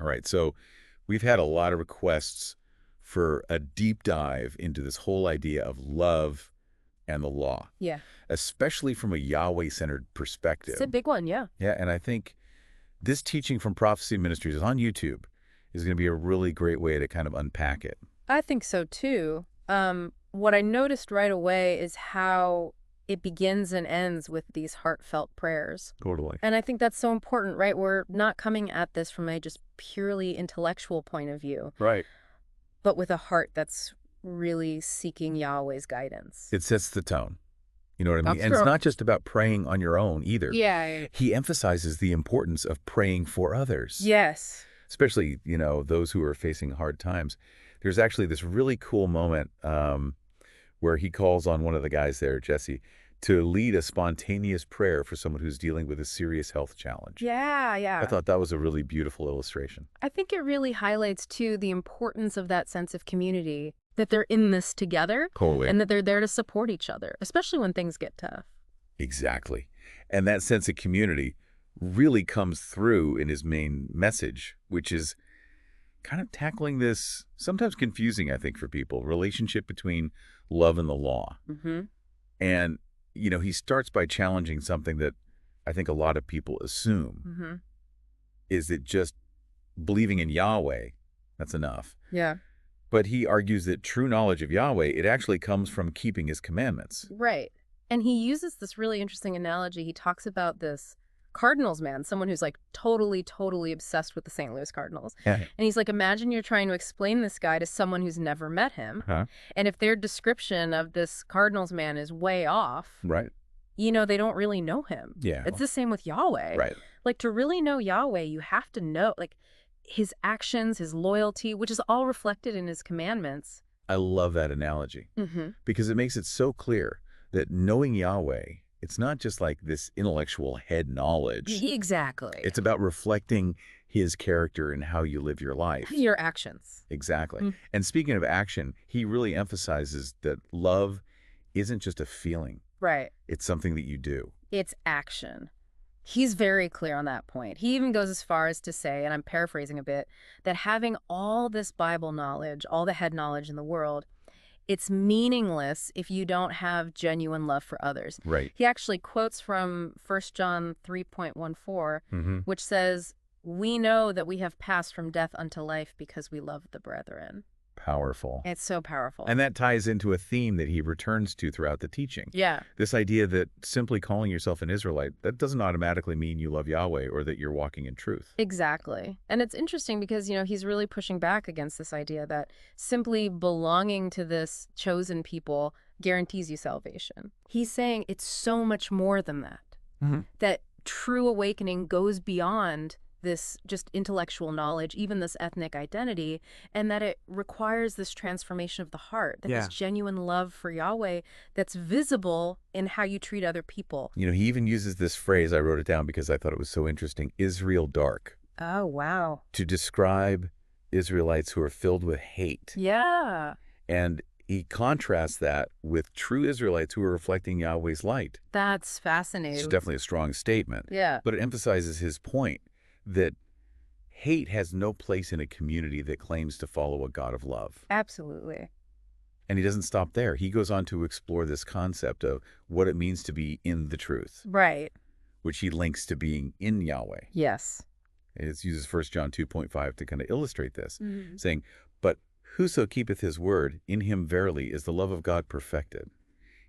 All right, so we've had a lot of requests for a deep dive into this whole idea of love and the law, Yeah. especially from a Yahweh-centered It's perspective. a big one, yeah. Yeah, and I think this teaching from Prophecy Ministries is on YouTube is going to be a really great way to kind of unpack it. I think so too. What I noticed right away is how it begins and ends with these heartfelt prayers. Totally. And I think that's so important, right? We're not coming at this from a just purely intellectual point of view, Right. but with a heart that's really seeking Yahweh's guidance. It sets the tone. You know what I mean? That's And it's true. not just about praying on your own either. Yeah. He emphasizes the importance of praying for others. Yes. Especially, those who are facing hard times. There's actually this really cool moment where he calls on one of the guys there, Jesse, to lead a spontaneous prayer for someone who's dealing with a serious health challenge. Yeah. I thought that was a really beautiful illustration. I think it really highlights, too, the importance of that sense of community, that they're in this together Totally. and that they're there to support each other, especially when things get tough. Exactly. And that sense of community really comes through in his main message, which is kind of tackling this, sometimes confusing, I think, for people, relationship between love and the law. Mm-hmm. And, he starts by challenging something that I think a lot of people assume is that just believing in Yahweh, that's enough. Yeah. But he argues that true knowledge of Yahweh, it actually comes from keeping his commandments. Right. And he uses this really interesting analogy. He talks about this Cardinals man, someone who's like totally obsessed with the St. Louis Cardinals. Yeah. And he's like, imagine you're trying to explain this guy to someone who's never met him. Huh? And if their description of this Cardinals man is way off, Right. they don't really know him. Yeah. It's the same with Yahweh. Right. Like, to really know Yahweh, you have to know, like, his actions, his loyalty, which is all reflected in his commandments. I love that analogy Mm-hmm. because it makes it so clear that knowing Yahweh, it's not just like this intellectual head knowledge. Exactly. It's about reflecting his character and how you live your life. Your actions. Exactly. Mm. And speaking of action, he really emphasizes that love isn't just a feeling. Right. It's something that you do. It's action. He's very clear on that point. He even goes as far as to say, and I'm paraphrasing a bit, that having all this Bible knowledge, all the head knowledge in the world, it's meaningless if you don't have genuine love for others. Right. He actually quotes from 1 John 3.14, which says, "We know that we have passed from death unto life because we love the brethren." Powerful. It's so powerful. And that ties into a theme that he returns to throughout the teaching. Yeah. This idea that simply calling yourself an Israelite, that doesn't automatically mean you love Yahweh or that you're walking in truth. Exactly. And it's interesting because, he's really pushing back against this idea that simply belonging to this chosen people guarantees you salvation. He's saying it's so much more than that. That true awakening goes beyond this just intellectual knowledge, even this ethnic identity, and that it requires this transformation of the heart, that this genuine love for Yahweh that's visible in how you treat other people. He even uses this phrase, I wrote it down because I thought it was so interesting, Israel dark, Oh, wow. to describe Israelites who are filled with hate. Yeah. And he contrasts that with true Israelites who are reflecting Yahweh's light. That's fascinating. It's definitely a strong statement. Yeah. But it emphasizes his point that hate has no place in a community that claims to follow a God of love. Absolutely. And he doesn't stop there. He goes on to explore this concept of what it means to be in the truth, Right. which he links to being in Yahweh. Yes. It uses 1 John 2.5 to kind of illustrate this, Mm-hmm. saying, "But whoso keepeth his word, in him verily is the love of God perfected.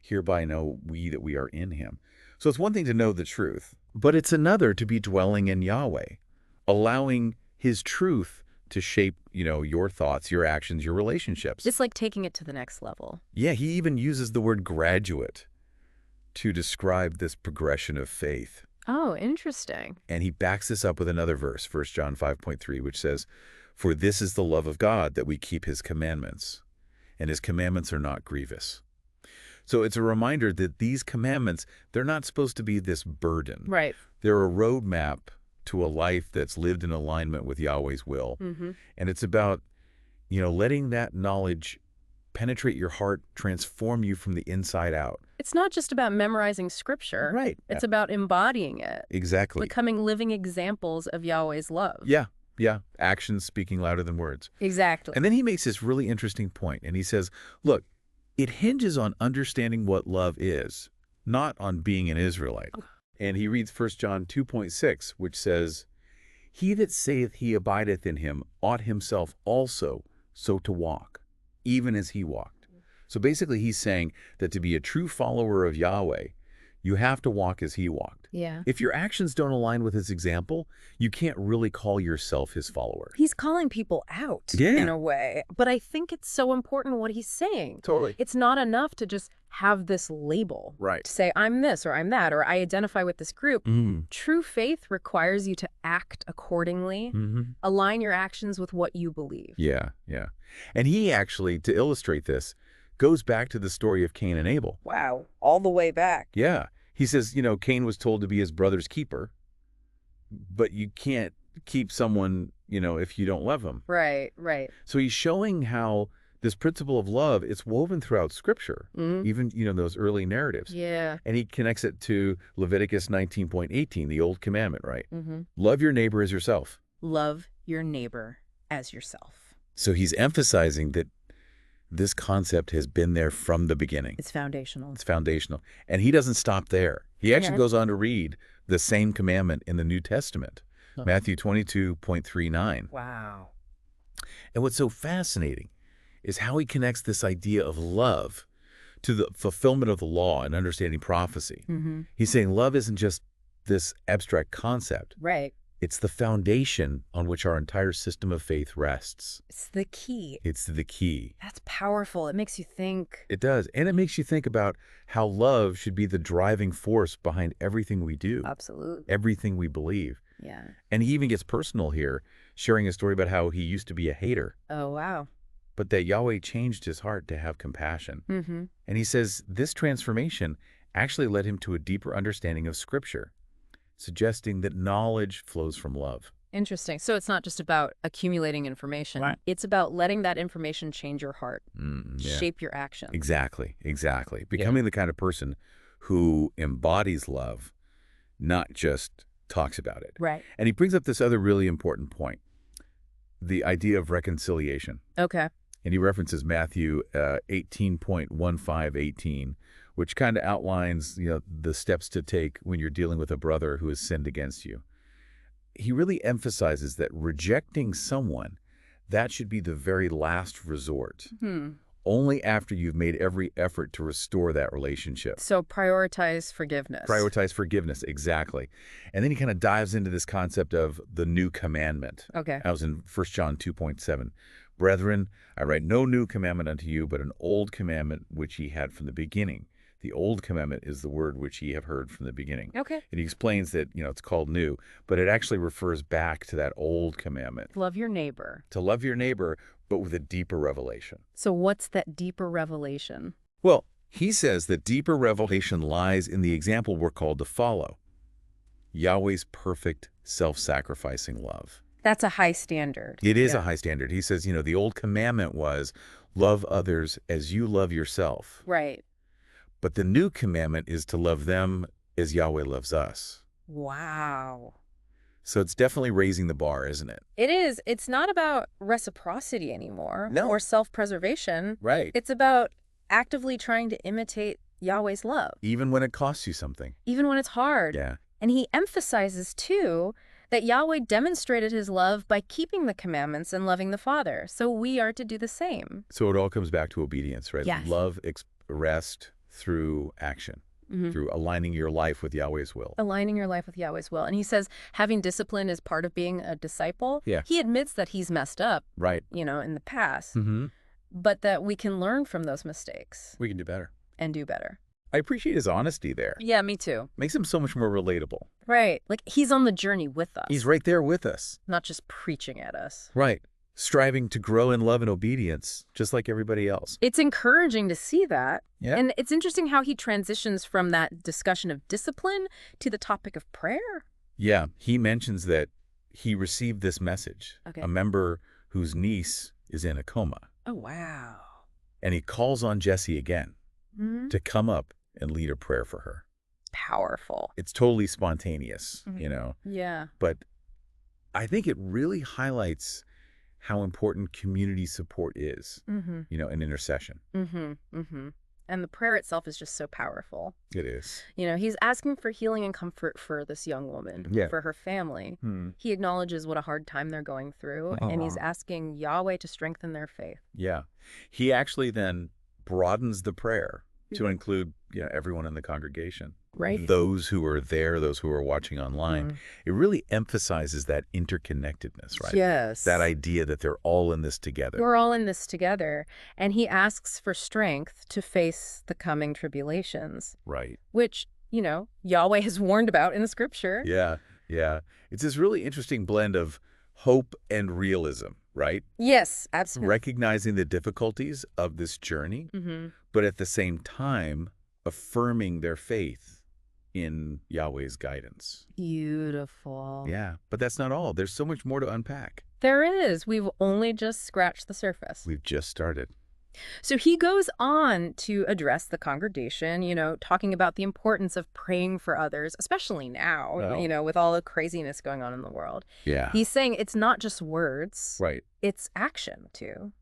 Hereby know we that we are in him." So it's one thing to know the truth, but it's another to be dwelling in Yahweh, allowing his truth to shape, your thoughts, your actions, your relationships. It's like taking it to the next level. Yeah, he even uses the word graduate to describe this progression of faith. Oh, interesting. And he backs this up with another verse, 1 John 5.3, which says, "For this is the love of God, that we keep his commandments, and his commandments are not grievous." So it's a reminder that these commandments, they're not supposed to be this burden. Right. They're a roadmap to a life that's lived in alignment with Yahweh's will. Mm-hmm. And it's about, letting that knowledge penetrate your heart, transform you from the inside out. It's not just about memorizing scripture. Right. It's about embodying it. Exactly. Becoming living examples of Yahweh's love. Yeah. Yeah, actions speaking louder than words. Exactly. And then he makes this really interesting point, and he says, look, it hinges on understanding what love is, not on being an Israelite. And he reads 1 John 2.6, which says, he that saith he abideth in him ought himself also so to walk, even as he walked. So basically he's saying that to be a true follower of Yahweh, you have to walk as he walked. Yeah. If your actions don't align with his example, you can't really call yourself his follower. He's calling people out Yeah. in a way, but I think it's so important what he's saying. Totally. It's not enough to just have this label. Right. To say, I'm this or I'm that, or I identify with this group. True faith requires you to act accordingly, align your actions with what you believe. Yeah, yeah. And he actually, to illustrate this, goes back to the story of Cain and Abel. Wow, all the way back. Yeah. He says, Cain was told to be his brother's keeper, but you can't keep someone, if you don't love him. Right, right. So he's showing how this principle of love, it's woven throughout Scripture, even, those early narratives. Yeah. And he connects it to Leviticus 19.18, the Old Commandment, right? Love your neighbor as yourself. Love your neighbor as yourself. So he's emphasizing that this concept has been there from the beginning. It's foundational. It's foundational. And he doesn't stop there. He actually goes on to read the same commandment in the New Testament, Matthew 22.39. Wow. And what's so fascinating is how he connects this idea of love to the fulfillment of the law and understanding prophecy. He's saying love isn't just this abstract concept. Right. It's the foundation on which our entire system of faith rests. It's the key. It's the key. That's powerful. It makes you think. It does. And it makes you think about how love should be the driving force behind everything we do. Absolutely. Everything we believe. Yeah. And he even gets personal here, sharing a story about how he used to be a hater, Oh, wow. but that Yahweh changed his heart to have compassion. And he says this transformation actually led him to a deeper understanding of Scripture, suggesting that knowledge flows from love. Interesting. So it's not just about accumulating information. Right. It's about letting that information change your heart, Yeah. shape your action. Exactly, exactly. Becoming the kind of person who embodies love, not just talks about it. Right. And he brings up this other really important point, the idea of reconciliation. Okay. And he references Matthew 18.1518, which kind of outlines, the steps to take when you're dealing with a brother who has sinned against you. He really emphasizes that rejecting someone, that should be the very last resort. Only after you've made every effort to restore that relationship. So prioritize forgiveness. Prioritize forgiveness, exactly. And then he kind of dives into this concept of the new commandment. Okay. I was in 1 John 2.7. Brethren, I write no new commandment unto you, but an old commandment which ye had from the beginning. The old commandment is the word which ye have heard from the beginning. Okay. And he explains that, it's called new, but it actually refers back to that old commandment. Love your neighbor. To love your neighbor, but with a deeper revelation. So what's that deeper revelation? Well, he says that deeper revelation lies in the example we're called to follow. Yahweh's perfect, self-sacrificing love. That's a high standard. It is a high standard. He says, the old commandment was love others as you love yourself. Right. But the new commandment is to love them as Yahweh loves us. Wow. So it's definitely raising the bar, isn't it? It is. It's not about reciprocity anymore. No. Or self-preservation. Right. It's about actively trying to imitate Yahweh's love. Even when it costs you something. Even when it's hard. Yeah. And he emphasizes, too, that Yahweh demonstrated his love by keeping the commandments and loving the Father. So we are to do the same. So it all comes back to obedience, right? Yes. Love expressed through action, through aligning your life with Yahweh's will. Aligning your life with Yahweh's will. And he says having discipline is part of being a disciple. Yeah. He admits that he's messed up, Right. in the past, Mm-hmm. but that we can learn from those mistakes We can do better. and do better. I appreciate his honesty there. Yeah, me too. Makes him so much more relatable. Right. Like he's on the journey with us. He's right there with us. Not just preaching at us. Right. Striving to grow in love and obedience, just like everybody else. It's encouraging to see that. Yeah. And it's interesting how he transitions from that discussion of discipline to the topic of prayer. Yeah. He mentions that he received this message, Okay. a member whose niece is in a coma. Oh, wow. And he calls on Jesse again to come up and lead a prayer for her. Powerful. It's totally spontaneous, Yeah. but I think it really highlights how important community support is, Mm-hmm. and intercession. Mm-hmm. Mm-hmm. And the prayer itself is just so powerful. It is. He's asking for healing and comfort for this young woman, Yeah. for her family. Hmm. He acknowledges what a hard time they're going through, and he's asking Yahweh to strengthen their faith. Yeah. He actually then broadens the prayer to include, everyone in the congregation. Right. Those who are there, those who are watching online. It really emphasizes that interconnectedness, right? Yes. That idea that they're all in this together. We're all in this together. And he asks for strength to face the coming tribulations. Right. Which, Yahweh has warned about in the scripture. Yeah. Yeah. It's this really interesting blend of hope and realism, right? Yes, absolutely. Recognizing the difficulties of this journey, but at the same time, affirming their faith in Yahweh's guidance. Beautiful. Yeah, but that's not all. There's so much more to unpack. There is. We've only just scratched the surface. We've just started. So he goes on to address the congregation, talking about the importance of praying for others, especially now, with all the craziness going on in the world. Yeah. He's saying it's not just words. Right. It's action, too.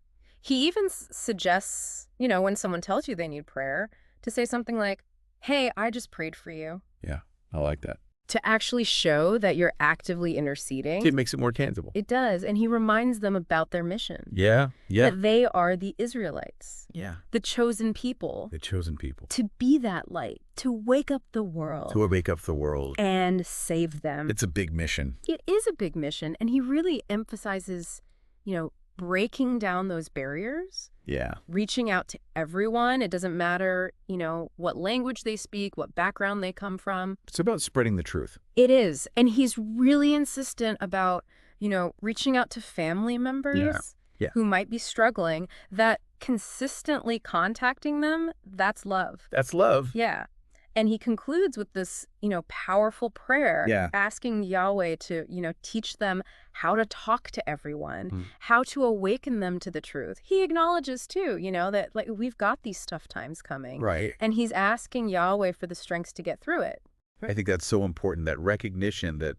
He even suggests, when someone tells you they need prayer, to say something like, hey, I just prayed for you. Yeah, I like that. To actually show that you're actively interceding. It makes it more tangible. It does. And he reminds them about their mission. Yeah, yeah. That they are the Israelites. Yeah. The chosen people. The chosen people. To be that light. To wake up the world. To wake up the world. And save them. It's a big mission. It is a big mission. And he really emphasizes, breaking down those barriers. Yeah. Reaching out to everyone. It doesn't matter, what language they speak, what background they come from. It's about spreading the truth. It is. And he's really insistent about, reaching out to family members who might be struggling, that consistently contacting them, that's love. That's love. Yeah. And he concludes with this, powerful prayer, asking Yahweh to, teach them how to talk to everyone, how to awaken them to the truth. He acknowledges, too, that we've got these tough times coming. Right. And he's asking Yahweh for the strength to get through it. I think that's so important, that recognition that,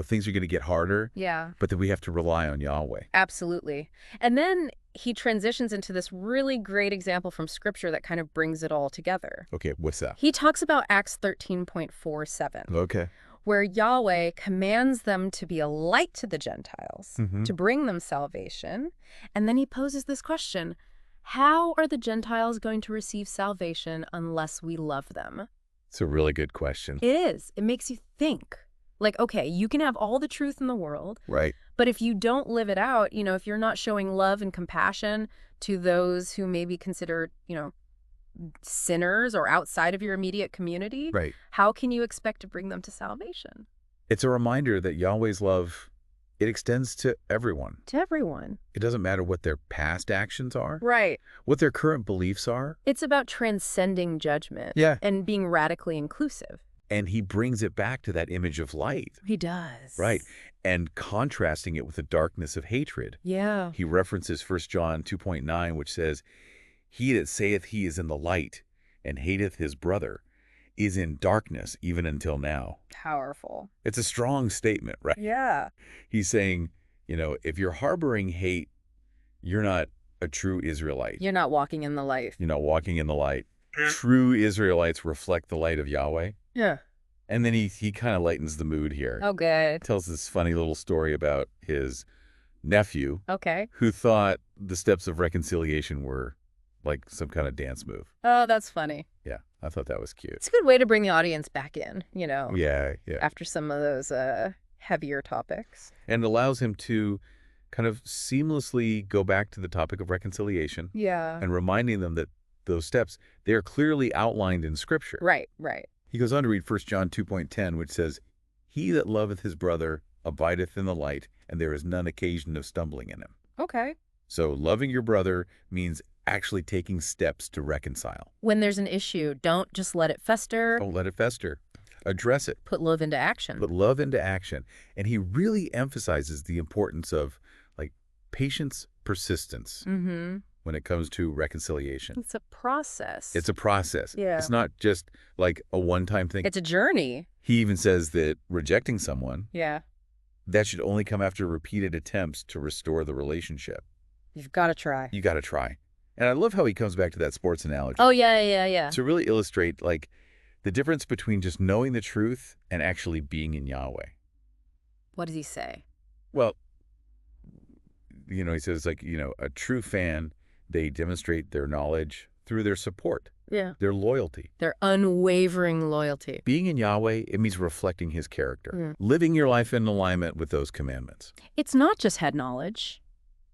things are going to get harder. Yeah. But that we have to rely on Yahweh. Absolutely. And then he transitions into this really great example from Scripture that kind of brings it all together. Okay, what's that? He talks about Acts 13.47. Okay. Where Yahweh commands them to be a light to the Gentiles, to bring them salvation. And then he poses this question: how are the Gentiles going to receive salvation unless we love them? It's a really good question. It is. It makes you think. Okay, you can have all the truth in the world. Right. But if you don't live it out, if you're not showing love and compassion to those who may be considered, sinners or outside of your immediate community, right, how can you expect to bring them to salvation? It's a reminder that Yahweh's love, it extends to everyone. To everyone. It doesn't matter what their past actions are. Right. What their current beliefs are. It's about transcending judgment. Yeah. And being radically inclusive. And he brings it back to that image of light. He does. Right. And contrasting it with the darkness of hatred. Yeah. He references 1 John 2.9, which says, he that saith he is in the light and hateth his brother is in darkness even until now. Powerful. It's a strong statement, right? Yeah. He's saying, if you're harboring hate, you're not a true Israelite. You're not walking in the light. You're not walking in the light. True Israelites reflect the light of Yahweh. Yeah. And then he kind of lightens the mood here. Oh, good. Tells this funny little story about his nephew. Okay. Who thought the steps of reconciliation were like some kind of dance move. Oh, that's funny. Yeah, I thought that was cute. It's a good way to bring the audience back in, Yeah, yeah. after some of those heavier topics. And allows him to kind of seamlessly go back to the topic of reconciliation. Yeah. And reminding them that those steps, they are clearly outlined in Scripture. Right, right. He goes on to read 1 John 2.10, which says, he that loveth his brother abideth in the light, and there is none occasion of stumbling in him. Okay. So loving your brother means actually taking steps to reconcile. When there's an issue, don't just let it fester. Don't let it fester. Address it. Put love into action. Put love into action. And he really emphasizes the importance of patience, persistence when it comes to reconciliation. It's a process. It's a process. Yeah. It's not just like a one-time thing. It's a journey. He even says that rejecting someone That should only come after repeated attempts to restore the relationship. You've got to try. You got to try. And I love how he comes back to that sports analogy Oh, yeah. to really illustrate, like, the difference between just knowing the truth and actually being in Yahweh. What does he say? Well, he says, like, a true fan, they demonstrate their knowledge through their support, Yeah. their loyalty. Their unwavering loyalty. Being in Yahweh, it means reflecting his character, Mm. living your life in alignment with those commandments. It's not just head knowledge.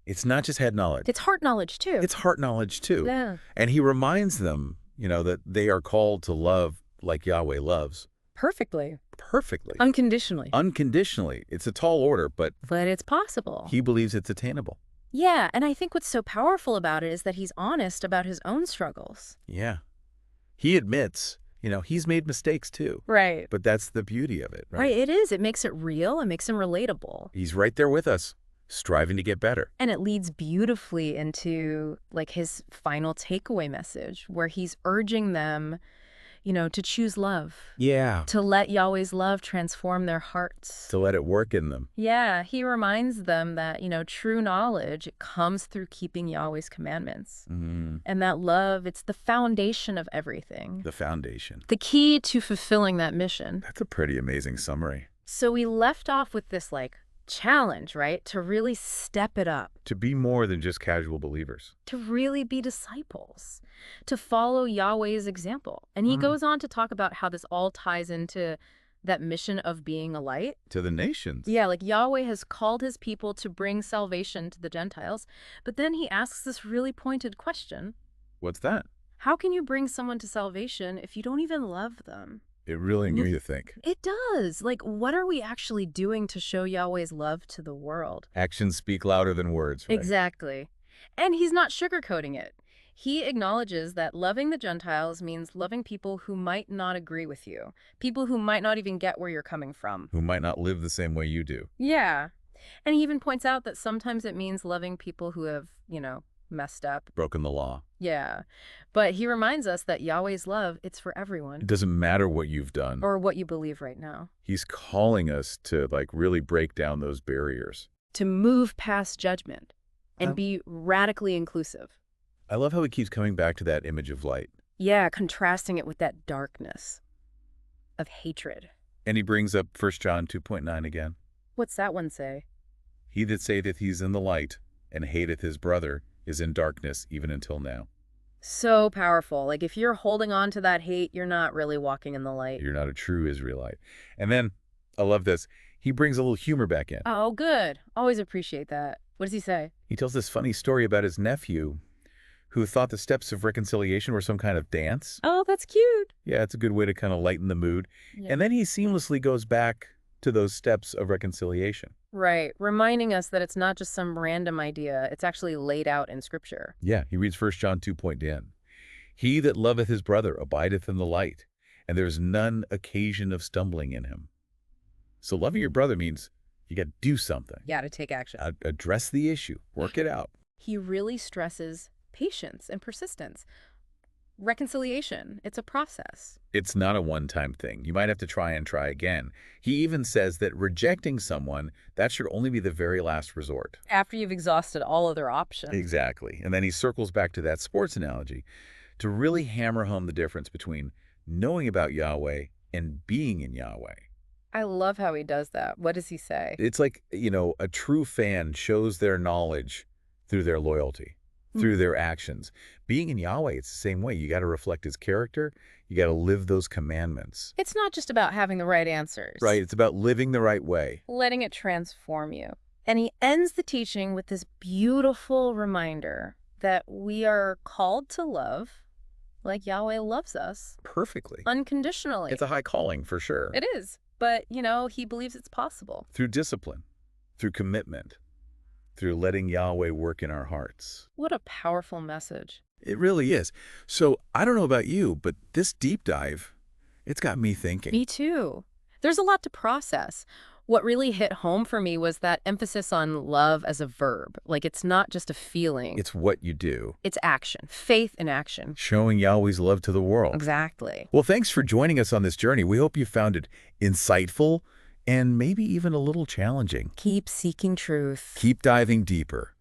It's not just head knowledge. It's heart knowledge, too. It's heart knowledge, too. Yeah. And he reminds them, that they are called to love like Yahweh loves. Perfectly. Perfectly. Unconditionally. Unconditionally. It's a tall order, but But it's possible. he believes it's attainable. Yeah, and I think what's so powerful about it is that he's honest about his own struggles. Yeah. He admits, he's made mistakes, too. Right. But that's the beauty of it, right? Right, it is. It makes it real. It makes him relatable. He's right there with us, striving to get better. And it leads beautifully into, like, his final takeaway message, where he's urging them, to choose love. Yeah. To let Yahweh's love transform their hearts. To let it work in them. Yeah, he reminds them that, true knowledge comes through keeping Yahweh's commandments. Mm, And that love, it's the foundation of everything. the foundation. The key to fulfilling that mission. That's a pretty amazing summary. So we left off with this, challenge, right? To really step it up. To be more than just casual believers. To really be disciples. To follow Yahweh's example. And he goes on to talk about how this all ties into that mission of being a light. To the nations. Yeah, like Yahweh has called his people to bring salvation to the Gentiles. But then he asks this really pointed question. What's that? How can you bring someone to salvation if you don't even love them? It really made me to think. It does. Like, what are we actually doing to show Yahweh's love to the world? Actions speak louder than words, right? Exactly. And he's not sugarcoating it. He acknowledges that loving the Gentiles means loving people who might not agree with you, people who might not even get where you're coming from. Who might not live the same way you do. Yeah. And he even points out that sometimes it means loving people who have, messed up. Broken the law. Yeah. But he reminds us that Yahweh's love, it's for everyone. It doesn't matter what you've done. Or what you believe right now. He's calling us to, really break down those barriers. To move past judgment and be radically inclusive. I love how he keeps coming back to that image of light. Yeah, contrasting it with that darkness of hatred. And he brings up 1 John 2.9 again. What's that one say? He that saith he's in the light and hateth his brother is in darkness even until now. So powerful. Like, if you're holding on to that hate, you're not really walking in the light. You're not a true Israelite. And then, I love this, he brings a little humor back in. Oh, good. Always appreciate that. What does he say? He tells this funny story about his nephew who thought the steps of reconciliation were some kind of dance. Oh, that's cute. Yeah, it's a good way to kind of lighten the mood. Yeah. And then he seamlessly goes back to those steps of reconciliation. Right. Reminding us that it's not just some random idea. It's actually laid out in Scripture. Yeah, he reads 1 John 2.10. He that loveth his brother abideth in the light, and there is none occasion of stumbling in him. So loving your brother means you got to do something. Yeah, to take action. Address the issue. Work it out. He really stresses patience and persistence. Reconciliation, it's a process. It's not a one-time thing. You might have to try and try again. He even says that rejecting someone, that should only be the very last resort. After you've exhausted all other options. Exactly. And then he circles back to that sports analogy to really hammer home the difference between knowing about Yahweh and being in Yahweh. I love how he does that. What does he say? It's like, a true fan shows their knowledge through their loyalty, through their actions. Being in Yahweh, it's the same way. You got to reflect his character. You got to live those commandments. It's not just about having the right answers. Right. It's about living the right way. Letting it transform you. And he ends the teaching with this beautiful reminder that we are called to love like Yahweh loves us. Perfectly. Unconditionally. It's a high calling for sure. It is. But, he believes it's possible. Through discipline, through commitment, through letting Yahweh work in our hearts. What a powerful message. It really is. So I don't know about you, but this deep dive, it's got me thinking. Me too. There's a lot to process. What really hit home for me was that emphasis on love as a verb. Like, it's not just a feeling. It's what you do. It's action. Faith in action. Showing Yahweh's love to the world. Exactly. Well, thanks for joining us on this journey. We hope you found it insightful and maybe even a little challenging. Keep seeking truth. Keep diving deeper.